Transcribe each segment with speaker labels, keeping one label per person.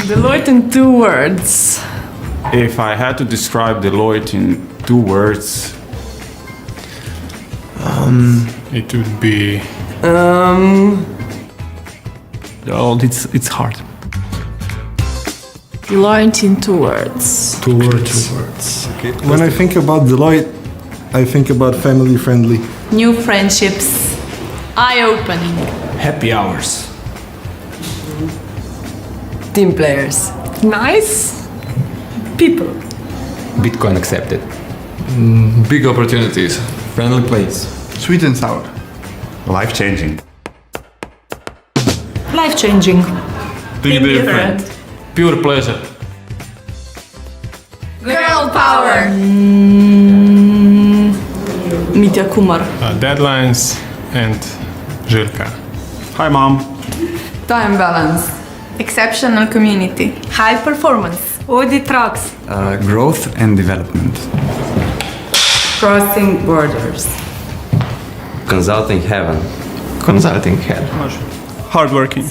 Speaker 1: Deloitte in 2 words.
Speaker 2: If I had to describe Deloitte in 2 words,
Speaker 3: It would be...
Speaker 4: Oh, it's hard.
Speaker 1: Deloitte in 2 words.
Speaker 3: 2 words.
Speaker 5: Okay. When I think about Deloitte, I think about family friendly.
Speaker 1: New friendships. Eye-opening.
Speaker 4: Happy hours.
Speaker 6: Team players.
Speaker 1: Nice. People.
Speaker 4: Bitcoin accepted.
Speaker 3: Big opportunities.
Speaker 5: Friendly place.
Speaker 7: Sweet and sour.
Speaker 2: life-changing.
Speaker 1: Life-changing.
Speaker 3: Big different. Pure pleasure.
Speaker 1: Girl power. Mitja Kumar.
Speaker 3: Deadlines and Željka.
Speaker 2: Hi, Mom.
Speaker 6: Time balance.
Speaker 8: Exceptional community.
Speaker 1: High performance. Audit rocks.
Speaker 7: Growth and development.
Speaker 6: Crossing borders.
Speaker 9: Consulting heaven.
Speaker 4: Consulting head.
Speaker 3: Hardworking.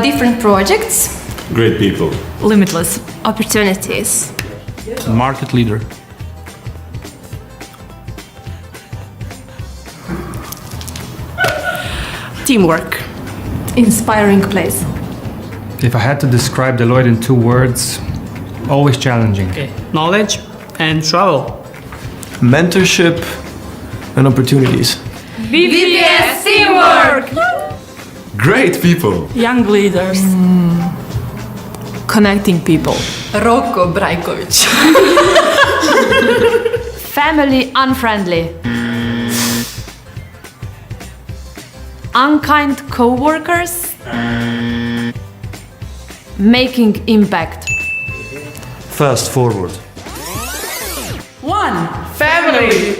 Speaker 8: Different projects.
Speaker 2: Great people.
Speaker 1: Limitless.
Speaker 8: Opportunities.
Speaker 4: Market leader.
Speaker 1: Teamwork. Inspiring place.
Speaker 10: If I had to describe Deloitte in 2 words, always challenging.
Speaker 11: Knowledge and travel.
Speaker 4: Mentorship and opportunities.
Speaker 1: VVS teamwork.
Speaker 2: Great people.
Speaker 1: Young leaders. Connecting people.
Speaker 6: Roko Brajković.
Speaker 8: Family unfriendly. Unkind co-workers. Making impact.
Speaker 4: Fast forward.
Speaker 1: One.
Speaker 6: Family.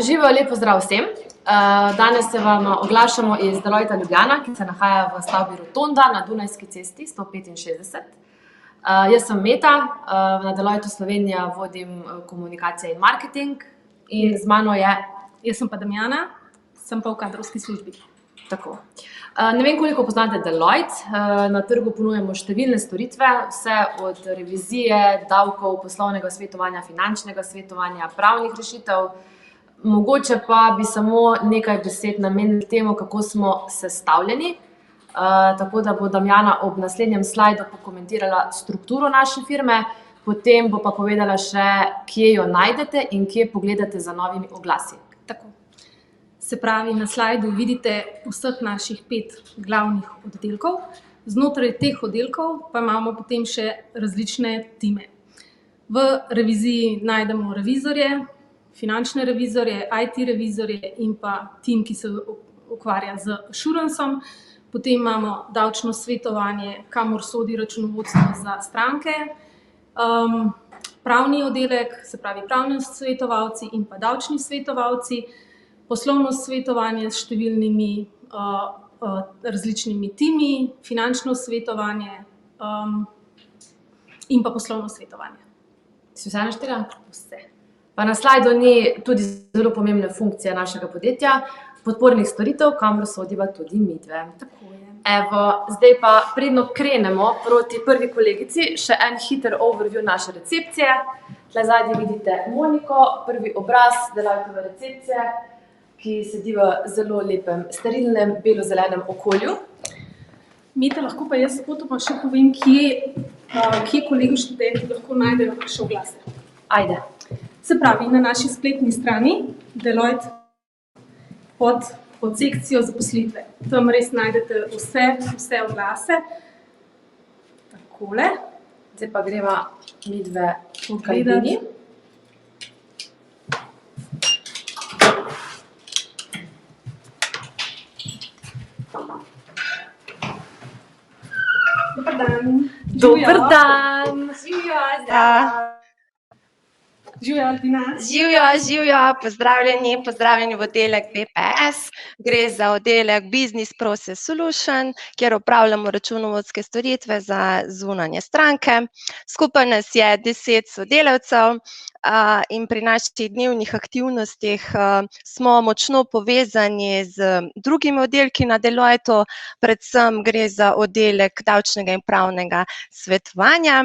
Speaker 8: Živijo, lep pozdrav vsem. Danes se vam oglašamo iz Deloitta Ljubljana, ki se nahaja v stavbi Rotonda na Dunajski cesti 165. Jaz sem Meta, na Deloittu Slovenija vodim komunikacije in marketing in z mano je...
Speaker 1: Jaz sem pa Damjana, sem pa v kadrovski službi.
Speaker 8: Tako. Ne vem, koliko poznate Deloitte. Na trgu ponujemo številne storitve, vse od revizije, davkov, poslovnega svetovanja, finančnega svetovanja, pravnih rešitev. Mogoče pa bi samo nekaj besed namenili temu, kako smo sestavljeni. Tako da bo Damjana ob naslednjem slajdu pokomentirala strukturo naše firme, potem bo pa povedala še, kje jo najdete in kje pogledate za novimi oglasi.
Speaker 1: Tako. Se pravi, na slajdu vidite vseh naših 5 glavnih oddelkov. Znotraj teh oddelkov pa imamo potem še različne time. V reviziji najdemo revizorje, finančne revizorje, IT revizorje in pa tim, ki se ukvarja z assuranceom. Potem imamo davčno svetovanje, kamor sodi računovodstvo za stranke. Pravni oddelek, se pravi pravni svetovalci in pa davčni svetovalci. Poslovno svetovanje s številnimi različnimi timi, finančno svetovanje in pa poslovno svetovanje.
Speaker 8: Si vse naštela? Vse. Pa na slajdu ni tudi zelo pomembne funkcije našega podjetja, podpornih storitev, kamor sodiva tudi midve.
Speaker 1: Tako je.
Speaker 8: Evo, zdaj pa predno krenemo proti prvi kolegici, še en hiter overview naše recepcije. Tle zadnji vidite Moniko, prvi obraz Deloittove recepcije, ki sedi v zelo lepem, sterilnem, belo-zelenem okolju.
Speaker 1: Meta, lahko pa jaz spotoma še povem, kje kolegi študenti lahko najdejo naše oglase.
Speaker 8: Ajde.
Speaker 1: Se pravi, na naši spletni strani Deloitte pod sekcijo zaposlitve. Tam res najdete vse oglase. Takole.
Speaker 8: Zdaj pa greva midve v
Speaker 1: Pogledati.
Speaker 8: kabini.
Speaker 1: Dobar dan.
Speaker 8: Dober dan!
Speaker 1: Živjo, Aldina.
Speaker 12: Živjo, pozdravljeni v oddelek BPS. BPS, gre za oddelek Business Process Solution, kjer opravljamo računovodske storitve za zunanje stranke. Skupaj nas je 10 sodelavcev in pri naših dnevnih aktivnostih smo močno povezani z drugimi oddelki na Deloittu, predvsem gre za oddelek davčnega in pravnega svetovanja,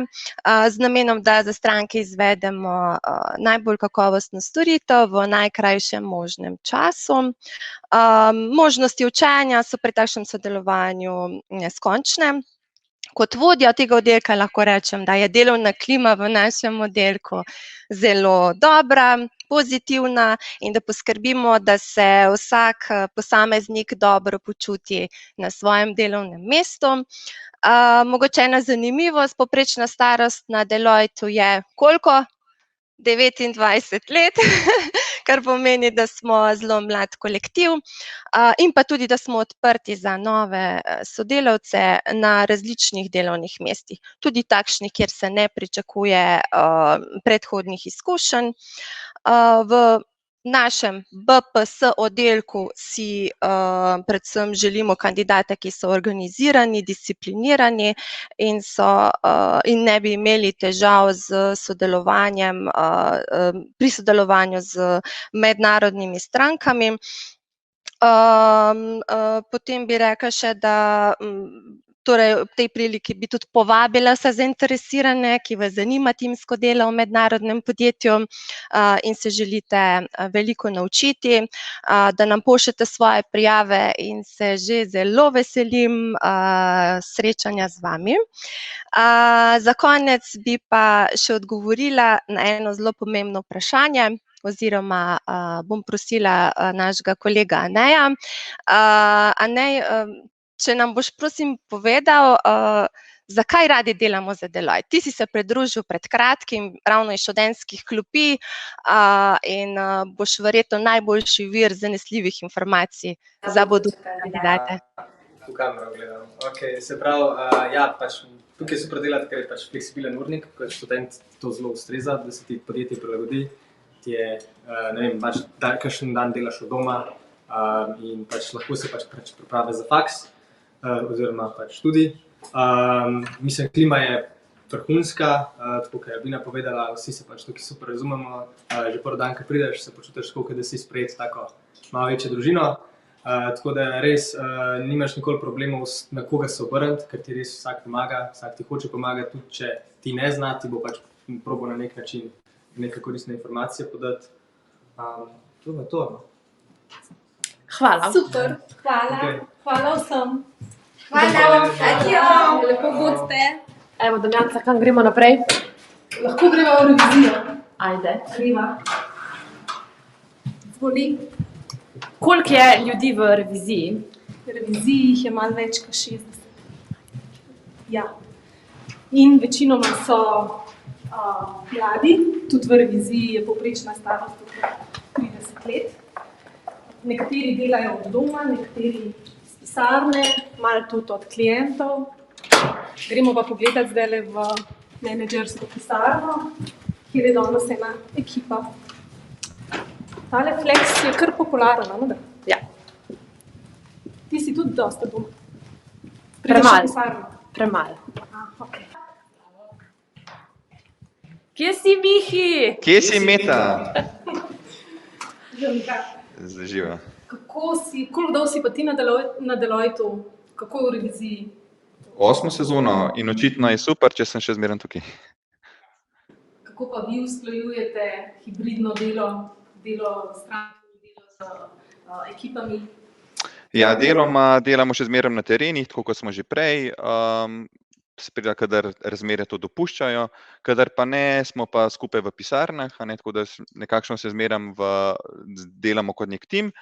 Speaker 12: z namenom, da za stranke izvedemo najbolj kakovostno storitev v najkrajšem možnem času. Možnosti učenja so pri takšnem sodelovanju neskončne. Kot vodja tega oddelka lahko rečem, da je delovna klima v našem oddelku zelo dobra, pozitivna in da poskrbimo, da se vsak posameznik dobro počuti na svojem delovnem mestu. Mogoče ena zanimivost, povprečna starost na Deloittu je koliko? 29 let, kar pomeni, da smo zelo mlad kolektiv in pa tudi, da smo odprti za nove sodelavce na različnih delovnih mestih. Tudi takšnih, kjer se ne pričakuje predhodnih izkušenj. V našem BPS oddelku si predvsem želimo kandidate, ki so organizirani, disciplinirani in ne bi imeli težav z sodelovanjem, pri sodelovanju z mednarodnimi strankami. Potem bi rekla še, da torej ob tej priliki bi tudi povabila vse zainteresirane, ki vas zanima timsko delo v mednarodnem podjetju in se želite veliko naučiti, da nam pošljete svoje prijave in se že zelo veselim srečanja z vami. Za konec bi pa še odgovorila na eno zelo pomembno vprašanje, oziroma bom prosila našega kolega Aneja. Anej, če nam boš prosim povedal, zakaj radi delamo za Deloitte. Ti si se pridružil pred kratkim, ravno iz študentskih klopi in boš verjetno najboljši vir zanesljivih informacij za bodoče kandidate.
Speaker 13: V kamero gledam. Se pravi, pač tukaj je super delati, ker je pač fleksibilen urnik, kot študent to zelo ustreza, da se ti podjetje prilagodi. Ti je, ne vem, pač kakšen dan delaš od doma in pač lahko se pač pripravi za faks, oziroma pač študij. Mislim, klima je vrhunska, tako kot je Albina povedala, vsi se pač tukaj super razumemo. Že prvi dan, ko prideš, se počutiš tako, da si sprejet tako malo večjo družino. Tako da res nimaš nikoli problemov na koga se obrniti, ker ti res vsak pomaga, vsak ti hoče pomagati, tudi če ti ne zna, ti bo pač probal na nek način neke koristne informacije podati. To je to.
Speaker 8: Hvala.
Speaker 1: Super, hvala.
Speaker 13: Okay.
Speaker 1: Hvala vsem.
Speaker 6: Hvala.
Speaker 1: Adijo. Lepo bodite.
Speaker 8: Evo, Damjanca, kam gremo naprej?
Speaker 1: Lahko greva v revizijo.
Speaker 8: Ajde.
Speaker 1: Greva. Zvoli.
Speaker 8: Koliko je ljudi v reviziji?
Speaker 1: V reviziji jih je malo več kot 60. Ja. In večinoma so mladi, tudi v reviziji je povprečna starost okrog 30 let. Nekateri delajo od doma, nekateri iz pisarne, malo tudi od klientov. Gremo pa pogledati zdajle v menedžersko pisarno, kjer je danes ena ekipa. Tale flex je kar popularen, ne?
Speaker 8: Ja.
Speaker 1: Ti si tudi dosta doma.
Speaker 8: Premalo. Okay. Kje si, Mihi?
Speaker 14: Kje si, Meta?
Speaker 1: Živa. Koliko dolgo si pa ti na Deloittu? Kako je v reviziji?
Speaker 14: 8. sezono in očitno je super, če sem še zmeraj tukaj.
Speaker 1: Kako pa vi usklajujete hibridno delo s strankami, delo z ekipami?
Speaker 14: Ja, delamo še zmeraj na terenih, tako kot smo že prej. Kadar razmere to dopuščajo, kadar pa ne, smo pa skupaj v pisarnah, tako da nekakšno se zmeram delamo kot nek tim,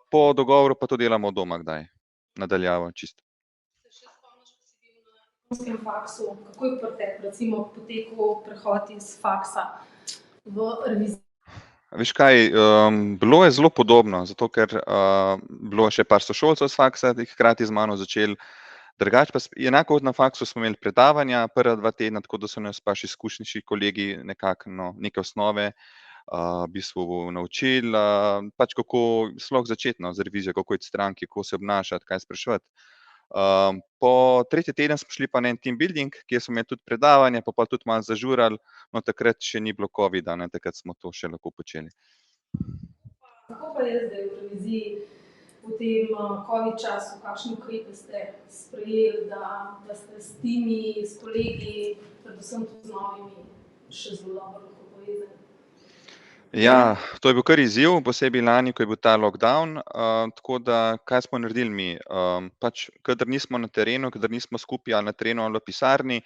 Speaker 14: po dogovoru pa to delamo od doma kdaj, nadaljavo čisto.
Speaker 1: Se še spomniš, ko si bil na diplomskem faksu, kako je pri tebi recimo potekal prehod iz faksa v revizijo?
Speaker 14: Veš kaj, bilo je zelo podobno, zato ker bilo še par sošolcev z faksa, hkrati z mano začeli. Drugače pa enako na faksu smo imeli predavanja prva 2 tedna, tako da so nas pa še izkušnejši kolegi nekako neke osnove v bistvu naučili, pač kako sploh začeti z revizijo, kako iti stranki, kako se obnašati, kaj spraševati. Po tretji teden smo šli pa na en team building, kjer smo imeli tudi predavanje, pa tudi malo zažurali, no takrat še ni bilo covida, takrat smo to še lahko počeli.
Speaker 1: Kako pa je zdaj v reviziji v tem covid času, kakšne ukrepe ste sprejeli, da ste s timi, s kolegi, predvsem tudi z novimi, še zelo dobro lahko povezani?
Speaker 14: Ja, to je bil kar izziv, posebej lani, ko je bil ta lockdown, tako da kaj smo naredili mi? Pač, kadar nismo na terenu, kadar nismo skupaj ali na terenu ali v pisarni,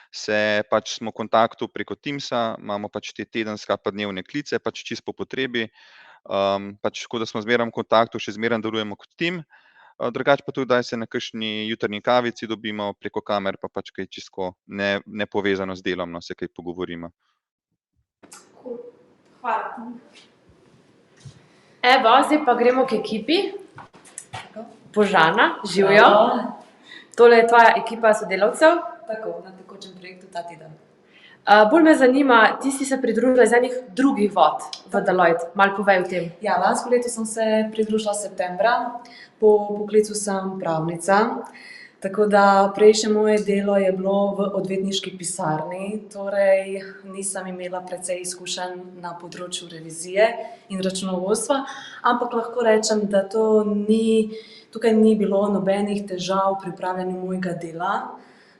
Speaker 14: se pač smo v kontaktu preko Teamsa, imamo pač te tedenske pa dnevne klice, pač čisto po potrebi, pač tako da smo zmeraj v kontaktu, še zmeraj delujemo kot tim, drugače pa tudi, da se na kakšni jutrnji kavici dobimo preko kamer, pa pač kaj čisto nepovezano z delom, se kaj pogovorimo.
Speaker 1: Hvala.
Speaker 8: Evo, zdaj pa gremo k ekipi. Božana, živijo. Tole je tvoja ekipa sodelavcev.
Speaker 6: Tako, na tekočem projektu ta teden.
Speaker 8: Bolj me zanima, ti si se pridružila iz enih drugih vod v Deloitte. Malo povej o tem.
Speaker 6: Ja, lansko leto sem se pridružila septembra, po poklicu sem pravnica. Tako da prejšnje moje delo je bilo v odvetniški pisarni, torej nisem imela precej izkušenj na področju revizije in računovodstva, ampak lahko rečem, da tukaj ni bilo nobenih težav pri opravljanju mojega dela,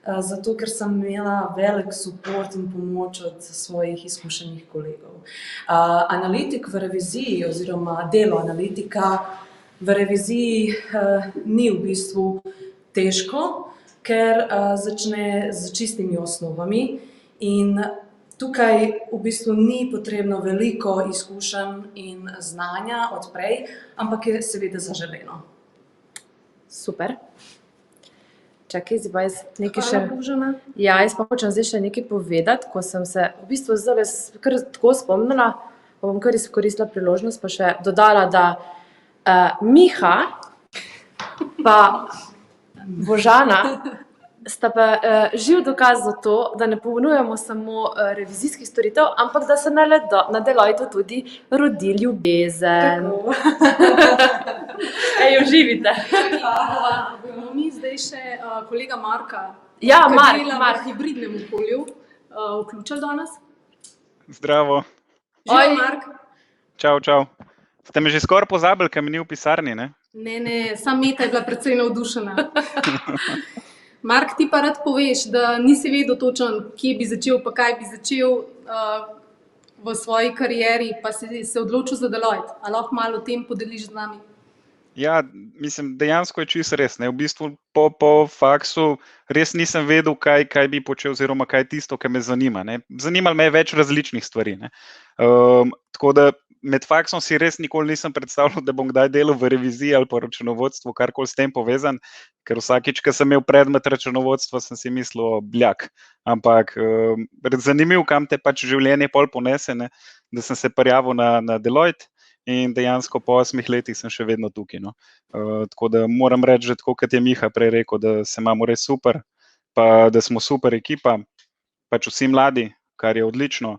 Speaker 6: zato ker sem imela velik support in pomoč od svojih izkušenih kolegov. Analitik v reviziji oziroma delo analitika v reviziji ni v bistvu težko, ker začne z čistimi osnovami in tukaj v bistvu ni potrebno veliko izkušenj in znanja od prej, ampak je seveda zaželeno.
Speaker 8: Super. Čakaj, zdaj pa jaz nekaj še...
Speaker 1: Hvala, Božana.
Speaker 8: Ja, jaz pa hočem zdaj še nekaj povedati, ko sem se v bistvu zdaj kar tako spomnila, pa bom kar izkoristila priložnost, pa še dodala, da Miha pa Božana sta pa živ dokaz za to, da ne ponujamo samo revizijskih storitev, ampak da se na Deloittu tudi rodi ljubezen. Ej, uživite.
Speaker 1: Bomo mi zdaj še kolega Marka,
Speaker 8: Ja,
Speaker 1: ki dela
Speaker 8: Mark.
Speaker 1: v hibridnem okolju, vključili danes.
Speaker 3: Zdravo.
Speaker 1: Živijo, Mark.
Speaker 3: Čau, čau. Ste me že skoraj pozabili, kaj mi ni v pisarni, ne?
Speaker 1: Ne, sam Meta je bila precej navdušena. Mark, ti pa rad poveš, da nisi vedel točno, kje bi začel, pa kaj bi začel v svoji karieri, pa si se odločil za Deloitte. A lahko malo o tem podeliš z nami?
Speaker 3: Ja, mislim, dejansko je čisto res. Ne? V bistvu po faksu res nisem vedel, kaj bi počel oziroma kaj je tisto, kar me zanima. Ne? Zanimalo me je več različnih stvari. Ne? Tako da med faksom si res nikoli nisem predstavljal, da bom kdaj delal v reviziji ali pa računovodstvu, karkoli s tem povezan, ker vsakič, ko sem imel predmet računovodstva, sem si mislil, bljak. Ampak zanimiv, kam te pač življenje pol ponese, ne? Da sem se prijavil na Deloitte. In dejansko po 8 letih sem še vedno tukaj. No. Tako da moram reči, že tako, kot je Miha prej rekel, da se imamo res super, pa da smo super ekipa, pač vsi mladi, kar je odlično.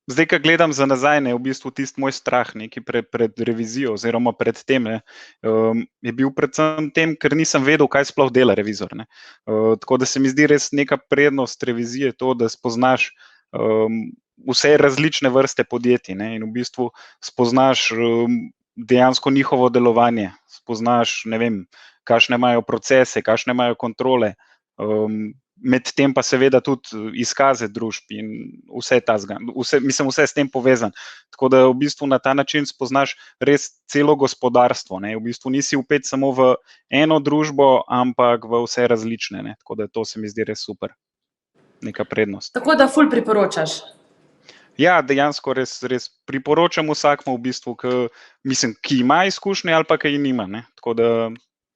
Speaker 3: Zdaj, ko gledam za nazaj, ne, v bistvu tisti moj strah neki pred revizijo oziroma pred tem, ne, je bil predvsem tem, ker nisem vedel, kaj sploh dela revizor. Ne. Tako da se mi zdi res neka prednost revizije to, da spoznaš vse različne vrste podjetij, ne, in v bistvu spoznaš dejansko njihovo delovanje, spoznaš, ne vem, kakšne imajo procese, kakšne imajo kontrole, med tem pa seveda tudi izkaze družb in vse vse s tem povezan. Tako da v bistvu na ta način spoznaš res celo gospodarstvo, ne, v bistvu nisi vpet samo v eno družbo, ampak v vse različne, ne, tako da to se mi zdi res super, neka prednost.
Speaker 8: Tako da ful priporočaš.
Speaker 3: Ja, dejansko res priporočam vsakmu v bistvu, ki ima izkušnje ali pa ki jih nima, ne, tako da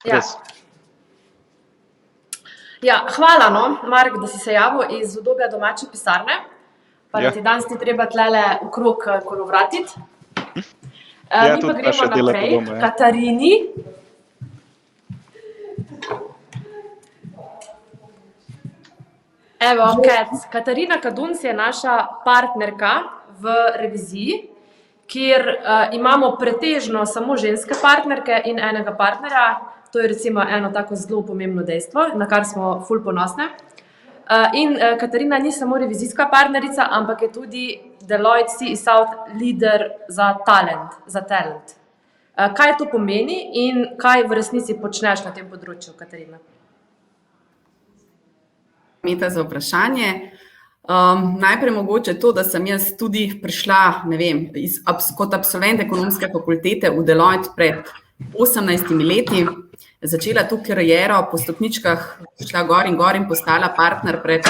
Speaker 3: res.
Speaker 8: Ja, hvala, no, Mark, da si se javil iz udobja domače pisarne, pa da ti danes ni treba tlele okrog kolovratiti. Mi pa gremo naprej, Katarini. Evo, Katarina Kadunc je naša partnerka v reviziji, kjer imamo pretežno samo ženske partnerke in enega partnerja. To je recimo eno tako zelo pomembno dejstvo, na kar smo ful ponosne. In Katarina ni samo revizijska partnerica, ampak je tudi Deloitte CE South leader za talent. Kaj to pomeni in kaj v resnici počneš na tem področju, Katarina?
Speaker 15: Meta za vprašanje. Najprej mogoče to, da sem jaz tudi prišla, ne vem, kot absolvent ekonomske fakultete v Deloitte pred 18 leti, začela tu kariero, po stopničkah šla gor in postala partner pred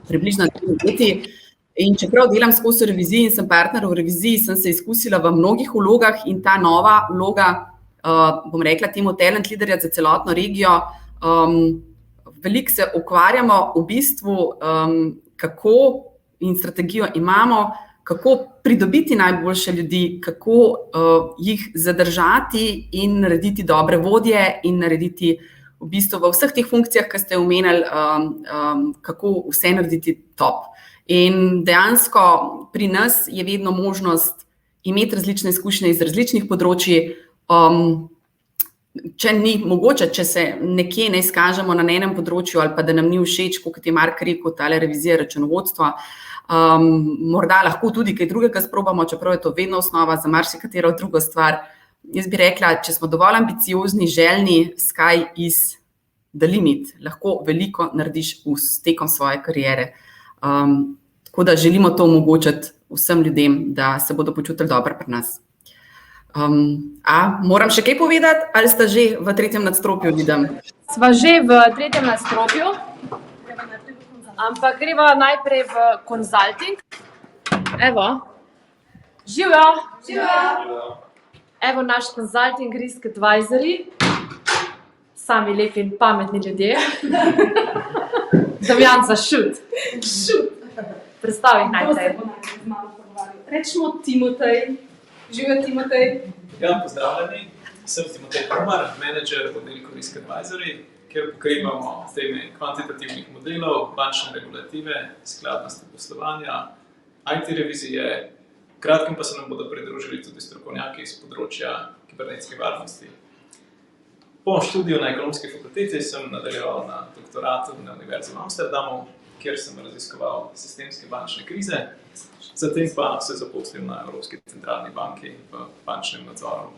Speaker 15: približno 3 leti. In čeprav delam skozi reviziji in sem partner v reviziji, sem se izkusila v mnogih vlogah in ta nova vloga, bom rekla temu talent leaderja za celotno regijo, veliko se ukvarjamo v bistvu, kako in strategijo imamo, kako pridobiti najboljše ljudi, kako jih zadržati in narediti dobre vodje in narediti v bistvu v vseh teh funkcijah, ki ste omenili, kako vse narediti top. In dejansko pri nas je vedno možnost imeti različne izkušnje iz različnih področji. Če ni mogoče, če se nekje ne izkažemo na enem področju ali pa da nam ni všeč, kot je Mark rekel, tale revizija računovodstva, morda lahko tudi kaj drugega sprobamo, čeprav je to vedno osnova za marsikatero drugo stvar. Jaz bi rekla, če smo dovolj ambiciozni, željni, sky is the limit, lahko veliko narediš tekom svoje kariere. Tako da želimo to omogočiti vsem ljudem, da se bodo počutili dobro pri nas. Moram še kaj povedati, ali sta že v 3. nadstropju, vidim?
Speaker 8: Sva že v 3. nadstropju, ampak greva najprej v consulting. Evo, živjo! Evo naš consulting risk advisory, sami lepi in pametni ljudje. Damjan za šut. Predstavi najprej.
Speaker 1: Rečemo Timotej. Živjo Timotej.
Speaker 16: Ja, pozdravljeni. Sem Timotej Kumar, menedžer v oddelku Risk Advisory, kjer pokrivamo teme kvantitativnih modelov, bančne regulative, skladnosti poslovanja, IT revizije. Kratkem pa se nam bodo pridružili tudi strokovnjaki iz področja kibernetske varnosti. Po študiju na ekonomski fakulteti sem nadaljeval na doktoratu na Univerzi v Amsterdamu, kjer sem raziskoval sistemske bančne krize, zatem pa se zaposlil na Evropski centralni banki v bančnem nadzoru.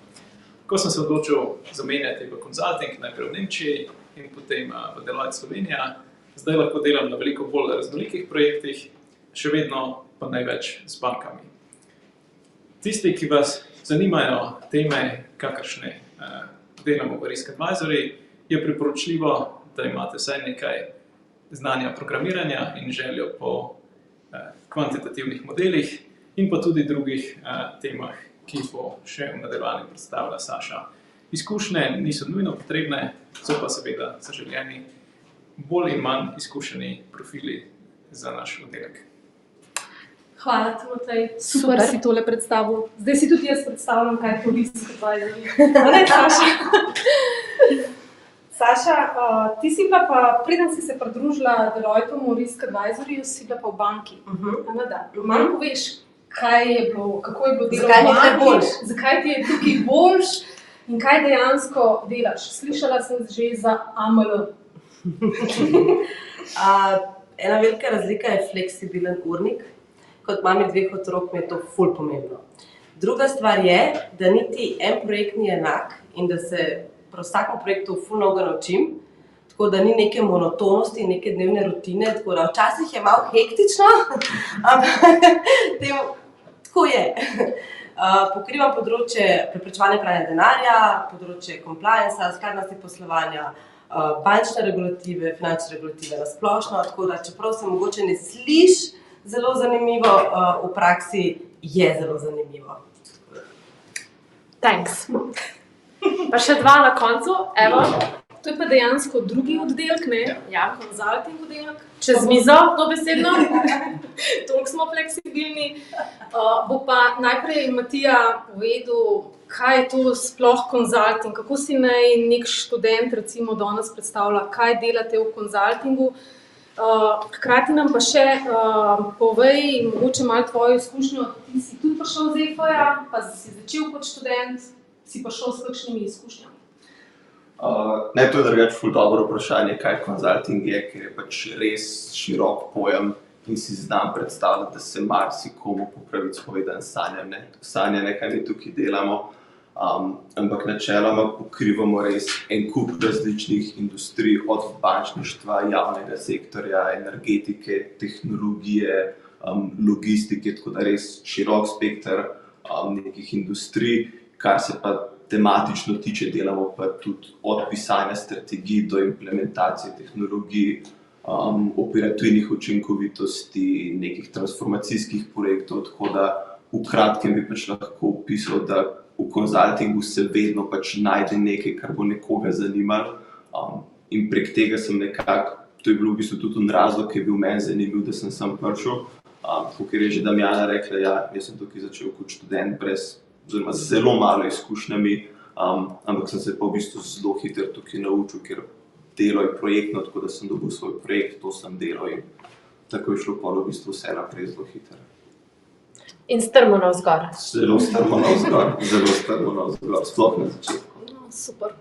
Speaker 16: Ko sem se odločil zamenjati v consulting, najprej v Nemčiji in potem v Deloitte Slovenija, zdaj lahko delam na veliko bolj raznolikih projektih, še vedno pa največ s bankami. Tisti, ki vas zanimajo teme, kakršne delamo v Risk Advisory, je priporočljivo, da imate vsaj nekaj znanja programiranja in željo po kvantitativnih modelih in pa tudi drugih temah, ki bo še v nadaljevanju predstavila Saša. Izkušnje niso nujno potrebne, so pa seveda zaželjeni bolj in manj izkušeni profili za naš oddelek.
Speaker 1: Hvala, Timotej. Super si tole predstavil. Zdaj si tudi jaz predstavljam, kaj je to Risk Advisory. Ne, Saša? Saša, ti si bila pa, preden si se pridružila Deloittemu Risk Advisoryju, si bila pa v banki. Malo poveš, kaj je bilo, kako je bilo delo v banki, zakaj ti je tukaj boljš in kaj dejansko delaš. Slišala sem že za AML.
Speaker 17: Ena velika razlika je fleksibilen urnik. Kot mami 2 otrok mi je to ful pomembno. Druga stvar je, da niti en projekt ni enak in da se pri vsakem projektu ful mnogo naučim, tako da ni neke monotonosti, neke dnevne rutine, tako da včasih je malo hektično, ampak tako je. Pokrivam področje preprečevanja pranja denarja, področje compliance, skladnosti poslovanja, bančne regulative, finančne regulative na splošno, tako da čeprav se mogoče ne sliši zelo zanimivo, v praksi je zelo zanimivo.
Speaker 8: Thanks. Pa še 2 na koncu, evo.
Speaker 1: To je pa dejansko drugi oddelek, ne? Ja. Consulting oddelek.
Speaker 8: Čez mizo, dobesedno.
Speaker 1: Toliko smo fleksibilni. Bo pa najprej Matija povedal, kaj je to sploh consulting, kako si naj nek študent recimo danes predstavlja, kaj delate v consultingu Hkrati nam pa še povej mogoče malo tvojo izkušnjo. Ti si tudi prišel z EFA-ja, pa si začel kot študent, si prišel s kakšnimi izkušnjami?
Speaker 18: Ne, to je drugače ful dobro vprašanje, kaj konzulting je, ker je pač res širok pojem in si znam predstavljati, da se marsikomu po pravici povedano sanja, kaj mi tukaj delamo. Ampak načeloma pokrivamo res en kup različnih industrij, od bančništva, javnega sektorja, energetike, tehnologije, logistike, tako da res širok spekter nekih industrij, kar se pa tematično tiče, delamo pa tudi od pisanja strategij do implementacije tehnologij, operativnih učinkovitosti, nekih transformacijskih projektov, tako da v kratkem bi pač lahko opisal, da v konzultingu se vedno pač najde nekaj, kar bo nekoga zanimalo, in prek tega sem nekako, to je bil v bistvu tudi razlog, ki je bil meni zanimiv, da sem sem prišel, kot je že Damjana rekla, ja, jaz sem tukaj začel kot študent oziroma z zelo malo izkušnjami, ampak sem se pa v bistvu zelo hitro tukaj naučil, ker delo je projektno, tako da sem dobil svoj projekt, to sem delal in tako je šlo pa v bistvu vse naprej zelo hitro.
Speaker 8: In strmo navzgor.
Speaker 18: Zelo strmo navzgor, sploh na začetku.
Speaker 1: Super.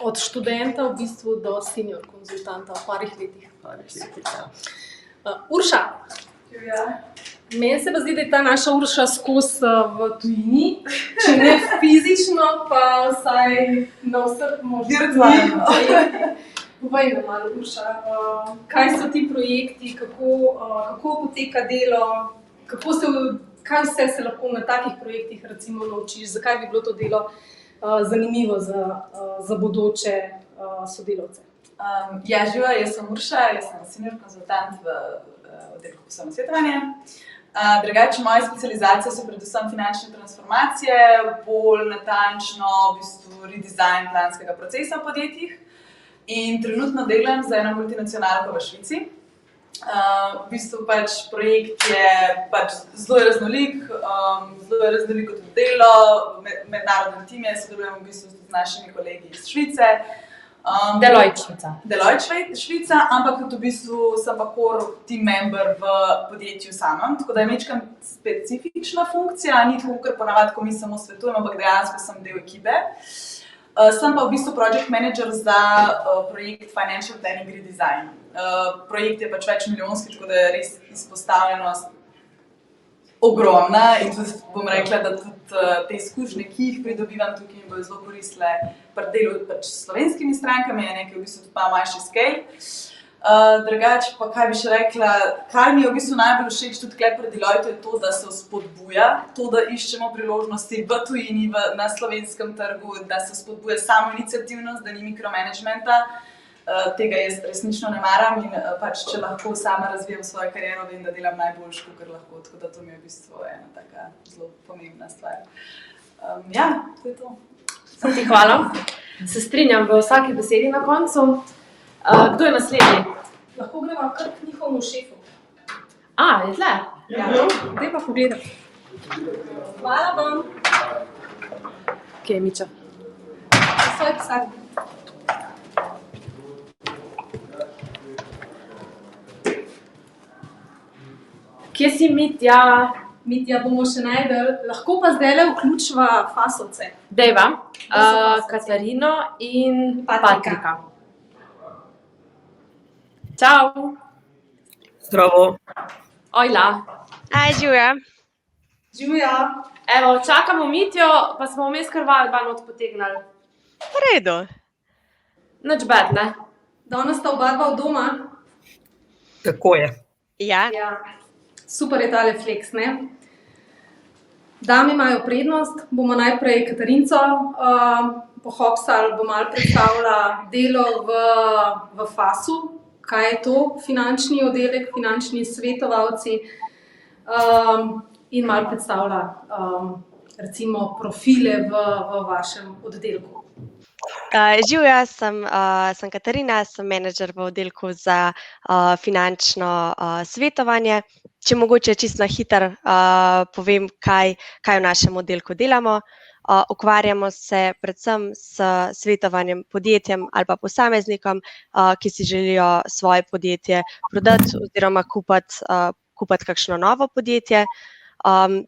Speaker 1: Od študenta v bistvu do senior konzultanta v parih letih. Urša, meni se pa zdi, da je ta naša Urša skozi v tujini, če ne fizično, pa vsaj na vseh možnih projektih. Povej nam malo, Urša, kaj so ti projekti, kako poteka delo, kaj vse se lahko na takih projektih recimo naučiš, zakaj bi bilo to delo zanimivo za bodoče sodelavce?
Speaker 19: Živa, jaz sem Urša, jaz sem senior konzultant v oddelku poslovno svetovanje. Drugače, moje specializacije so predvsem finančne transformacije, bolj natančno v bistvu redesign planskega procesa v podjetjih. In trenutno delam za eno multinacionalko v Švici. V bistvu pač projekt je pač zelo raznolik kot delo, mednarodne time, sodelujemo v bistvu z našimi kolegi iz Švice.
Speaker 8: Deloitte Švica.
Speaker 19: Deloitte Švica, ampak v bistvu sem pa core team member v podjetju samem, tako da je mečkam specifična funkcija, ni tako, ker ponavadi, ko mi samo svetujemo, ampak dejansko sem del ekipe. Sem pa v bistvu project manager za projekt Financial Planning Redesign. Projekt je pač večmilijonski, tako da je res izpostavljenost ogromna in tudi bom rekla, da tudi te izkušnje, ki jih pridobivam tukaj, mi bodo zelo koristile pri delu pač s slovenskimi strankami, je nekaj v bistvu tudi malo manjši scale. Drugače pa kaj bi še rekla, kar mi je v bistvu najbolj všeč tudi tukaj pri Deloittu je to, da se spodbuja, to, da iščemo priložnosti v tujini, na slovenskem trgu, da se spodbuja samoiniciativnost, da ni mikromanagementa. Tega jaz resnično ne maram in pač, če lahko sama razvijam svojo kariero, vem, da delam najboljš, kakor lahko, tako da to mi je v bistvu ena taka zelo pomembna stvar. Ja, to je to.
Speaker 8: Sem ti hvala. Se strinjam v vsaki besedi na koncu. Kdo je naslednji?
Speaker 1: Lahko greva kar k njihovemu šefu.
Speaker 8: Je tle?
Speaker 1: Ja, daj pa pogledam. Hvala vam.
Speaker 8: Kje je Miča?
Speaker 1: Svoj pisarni.
Speaker 8: Kje si Mitja?
Speaker 1: Mitja bomo še najdel. Lahko pa zdajle vključiva fasovce.
Speaker 8: Dejva, Katarino in Patrika. Čau.
Speaker 11: Zdravo.
Speaker 8: Ojla.
Speaker 12: Živja.
Speaker 1: Živja.
Speaker 8: Evo, čakamo Mitjo, pa smo vmes kar dva not potegnali.
Speaker 12: V redu.
Speaker 8: Nič bed, ne?
Speaker 1: Danes sta oba dva od doma.
Speaker 11: Tako je.
Speaker 12: Ja.
Speaker 1: Super je tale flex, ne? Dame imajo prednost, bomo najprej Katarinco pohopsali, bo malo predstavila delo v FAS-u, kaj je to finančni oddelek, finančni svetovalci in malo predstavila recimo profile v vašem oddelku.
Speaker 12: Živja, sem Katarina, sem menedžer v oddelku za finančno svetovanje. Če mogoče čisto na hitro povem, kaj v našem oddelku delamo. Ukvarjamo se predvsem s svetovanjem podjetjem ali pa posameznikom, ki si želijo svoje podjetje prodati oziroma kupiti kakšno novo podjetje.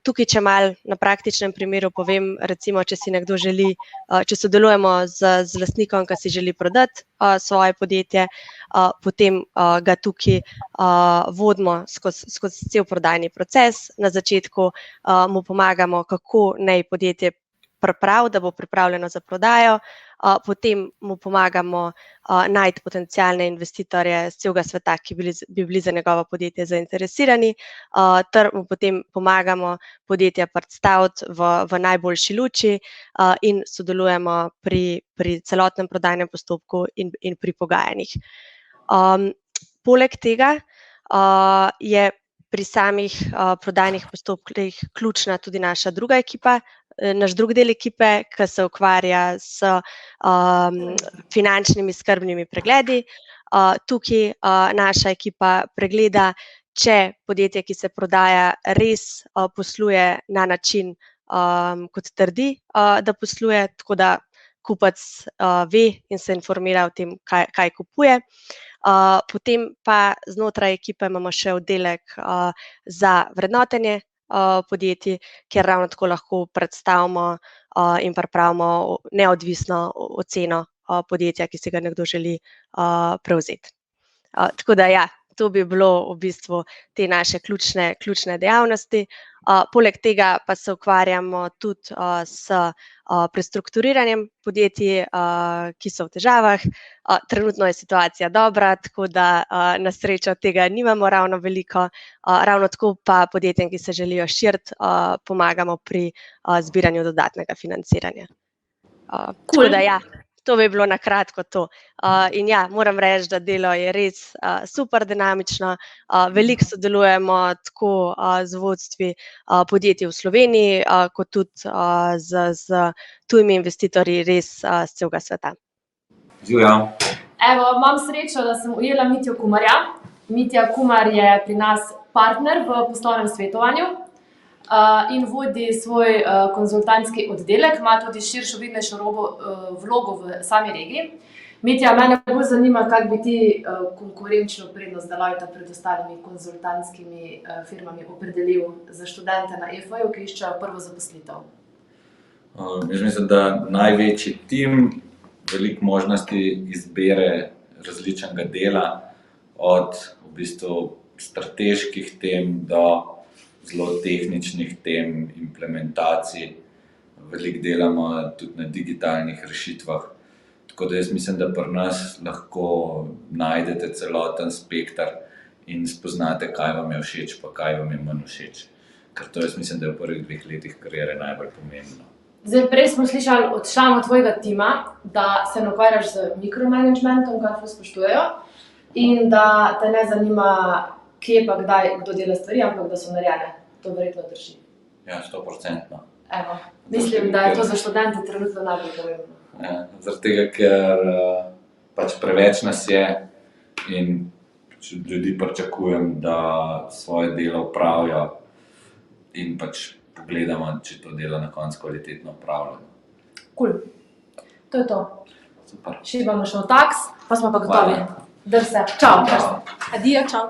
Speaker 12: Tukaj, če malo na praktičnem primeru povem, recimo, če si nekdo želi, če sodelujemo z lastnikom, ki si želi prodati svoje podjetje, potem ga tukaj vodimo skozi cel prodajni proces. Na začetku mu pomagamo, kako naj podjetje pripravi, da bo pripravljeno za prodajo, potem mu pomagamo najti potencialne investitorje z celega sveta, ki bi bili za njegovo podjetje zainteresirani, ter mu potem pomagamo podjetje predstaviti v najboljši luči in sodelujemo pri celotnem prodajnem postopku in pri pogajanjih. Poleg tega je pri samih prodajnih postopkih ključna tudi naša druga ekipa, naš drugi del ekipe, ki se ukvarja s finančnimi skrbnimi pregledi. Tukaj naša ekipa pregleda, če podjetje, ki se prodaja, res posluje na način, kot trdi, da posluje, tako da kupec ve in se informira o tem, kaj kupuje. Potem pa znotraj ekipe imamo še oddelek za vrednotenje podjetij, kjer ravno tako lahko predstavimo in pripravimo neodvisno oceno podjetja, ki si ga nekdo želi prevzeti. Tako da ja, to bi bilo v bistvu te naše ključne dejavnosti. Poleg tega pa se ukvarjamo tudi s prestrukturiranjem podjetij, ki so v težavah. Trenutno je situacija dobra, tako da na srečo tega nimamo ravno veliko. Ravno tako pa podjetjem, ki se želijo širiti, pomagamo pri zbiranju dodatnega financiranja. Tako da ja, to bi bilo na kratko to. In ja, moram reči, da delo je res super dinamično. Veliko sodelujemo tako z vodstvi podjetij v Sloveniji, kot tudi z tujimi investitorji res z celega sveta.
Speaker 8: Živijo. Evo, imam srečo, da sem ujela Mitjo Kumarja. Mitja Kumar je pri nas partner v poslovnem svetovanju in vodi svoj konzultantski oddelek, ima tudi širšo, vidnejšo vlogo v sami regiji. Mitja, mene bolj zanima, kako bi ti konkurenčno prednost Deloitta pred ostalimi konzultantskimi firmami opredelil za študente na EFA-ju, ki iščejo prvo zaposlitev.
Speaker 20: Jaz mislim, da največji tim veliko možnosti izbere različnega dela, od v bistvu strateških tem do zelo tehničnih tem, implementacij. Veliko delamo tudi na digitalnih rešitvah. Tako da jaz mislim, da pri nas lahko najdete celoten spekter in spoznate, kaj vam je všeč, pa kaj vam je manj všeč. Ker to jaz mislim, da je v prvih 2 letih kariere najbolj pomembno.
Speaker 8: Zdaj, prej smo slišali od članov tvojega tima, da se ne ukvarjaš z mikromanagementom, kar ful spoštujejo, in da te ne zanima, kje pa kdaj kdo dela stvari, ampak da so narejene. To verjetno drži.
Speaker 20: Ja, 100%.
Speaker 8: Evo, mislim, da je to za študente trenutno najbolj pomembno.
Speaker 20: Ja, zaradi tega, ker pač preveč nas je in ljudi pričakujem, da svoje delo opravijo in pač pogledamo, če to delo na koncu kvalitetno opravljamo.
Speaker 8: Cool. To je to.
Speaker 20: Super.
Speaker 8: Šibamo še v taks, pa smo pa gotovi. Drse. Čau.
Speaker 1: Adijo, čau.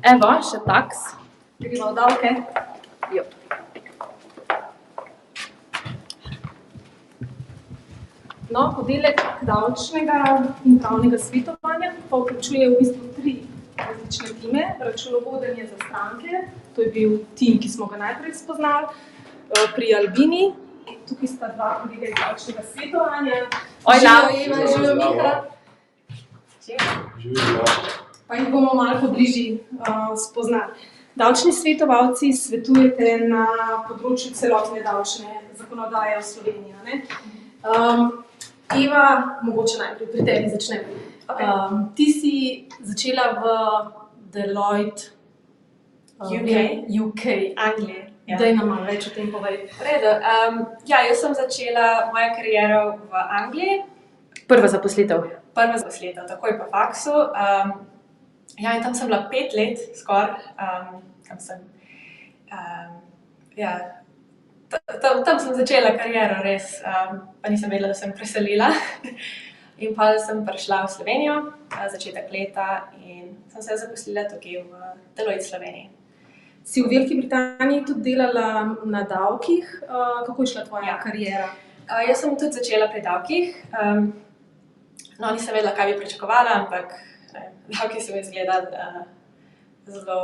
Speaker 8: Evo, še taks.
Speaker 1: Gremo v davke.
Speaker 8: Jo.
Speaker 1: No, oddelek davčnega in pravnega svetovanja pa vključuje v bistvu 3 različne time. Računovodenje za stranke, to je bil tim, ki smo ga najprej spoznali, pri Albini. Tukaj sta 2 kolega iz davčnega svetovanja. Živijo, živijo Miha. Pa jih bomo malo pobližje spoznali. Davčni svetovalci svetujete na področju celotne davčne zakonodaje v Sloveniji, ne? Eva, mogoče najprej pri tebi začnem. Ti si začela v Deloitte UK, Anglije. Daj nam malo več o tem povej.
Speaker 21: Redu. Jaz sem začela mojo kariero v Angliji.
Speaker 8: Prva zaposlitev.
Speaker 21: Takoj po faksu. In tam sem bila 5 let skoraj. Tam sem začela kariero, res, pa nisem vedela, da sem preselila. In pa sem prišla v Slovenijo, začetek leta in sem se zaposlila tukaj v Deloitte Sloveniji.
Speaker 1: Si v Veliki Britaniji tudi delala na davkih? Kako je šla tvoja kariera?
Speaker 21: Jaz sem tudi začela pri davkih. Nisem vedela, kaj bi pričakovala, ampak davki so mi izgledali zelo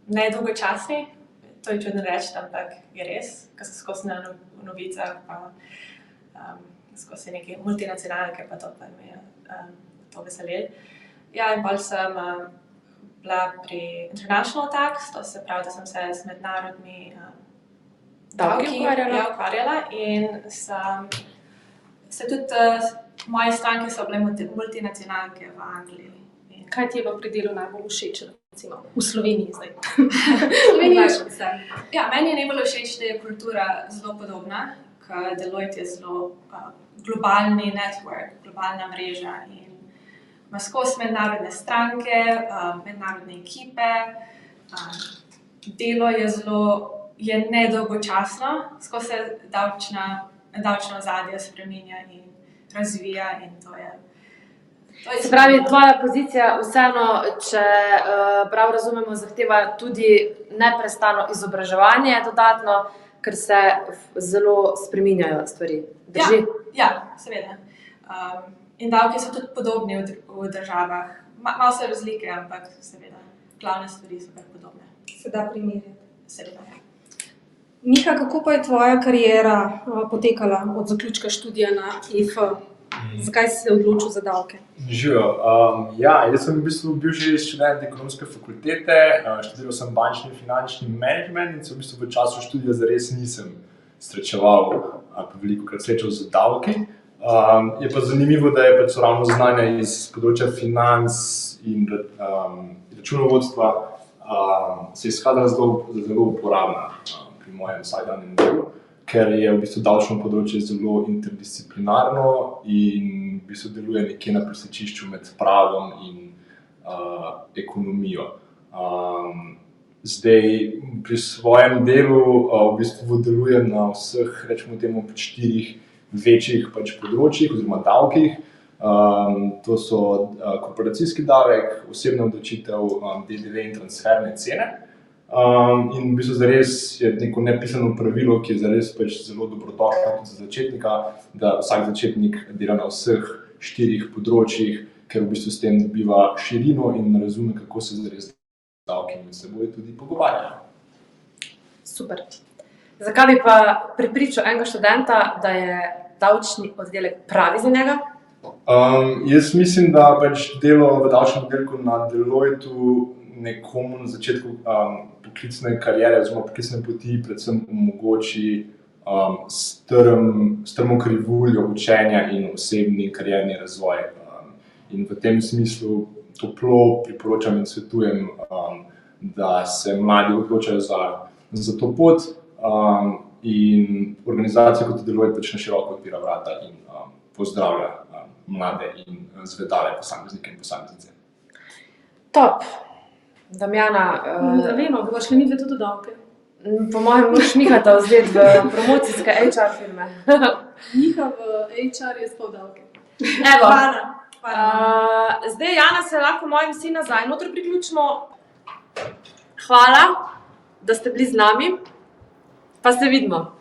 Speaker 21: nedolgočasni. To je čudno reči, ampak je res, ker sem skozi na novicah, pa skozi neke multinacionalke, pa to pa me je to veselilo. In bolj sem bila pri International Tax, to se pravi, da sem se z mednarodnimi davki ukvarjala in sem se tudi, moje stranke so bile multinacionalke v Angliji.
Speaker 1: Kaj ti je pa pri delu najbolj všeč, recimo, v Sloveniji zdaj?
Speaker 21: Meni je najbolj všeč, da je kultura zelo podobna, ker Deloitte je zelo globalni network, globalna mreža in ima skozi mednarodne stranke, mednarodne ekipe. Delo je nedolgočasno, skozi se davčno ozadje spreminja in razvija in to je.
Speaker 8: Se pravi, tvoja pozicija vseeno, če prav razumemo, zahteva tudi neprestano izobraževanje dodatno, ker se zelo spreminjajo stvari. Drži?
Speaker 21: Ja, seveda. In davki so tudi podobni v državah. Malo so razlike, ampak seveda, glavne stvari so kar podobne.
Speaker 1: Se da primerjati.
Speaker 21: Seveda.
Speaker 1: Miha, kako pa je tvoja kariera potekala od zaključka študija na EF? Zakaj si se odločil za davke?
Speaker 22: Živijo. Jaz sem v bistvu bil že študent ekonomske fakultete, študiral sem bančni in finančni management in se v bistvu v času študija zares nisem srečeval, velikokrat srečal z davki. Je pa zanimivo, da je pač ravno znanje iz področja financ in računovodstva se izkazala zelo uporabna pri mojem vsakdanjem delu, ker je v bistvu davčno področje zelo interdisciplinarno in v bistvu deluje nekje na presečišču med pravom in ekonomijo. Zdaj, pri svojem delu v bistvu delujem na vseh, rečemo temu, 4 večjih področjih oziroma davkih. To so korporacijski davek, osebna obdavčitev, DDV in transferne cene. In v bistvu zares je neko nepisano pravilo, ki je zares zelo dobrodošlo tudi za začetnika, da vsak začetnik dela na vseh 4 področjih, ker v bistvu s tem dobiva širino in razume, kako se zares davki med seboj tudi pogovarjajo.
Speaker 8: Super. Zakaj bi pa prepričal enega študenta, da je davčni oddelek pravi za njega?
Speaker 22: Jaz mislim, da delo v davčnem oddelku na Deloittu nekomu na začetku poklicne kariere oziroma poklicne poti predvsem omogoči strmo krivuljo učenja in osebni karierni razvoj. In v tem smislu toplo priporočam in svetujem, da se mladi odločajo za to pot. In organizacija kot Deloitte na široko odpira vrata in pozdravlja mlade in zvedave posameznike in posameznice.
Speaker 8: Top. Damjana.
Speaker 1: Da vemo, bomo šli midve tudi v davke.
Speaker 8: Po mojem moraš Mihata vzeti v promocijske HR firme.
Speaker 1: Miha v HR je spol davke.
Speaker 8: Evo. Zdaj, Jana, se lahko mojim si nazaj noter priključimo. Hvala, da ste bili z nami. Pa se vidimo.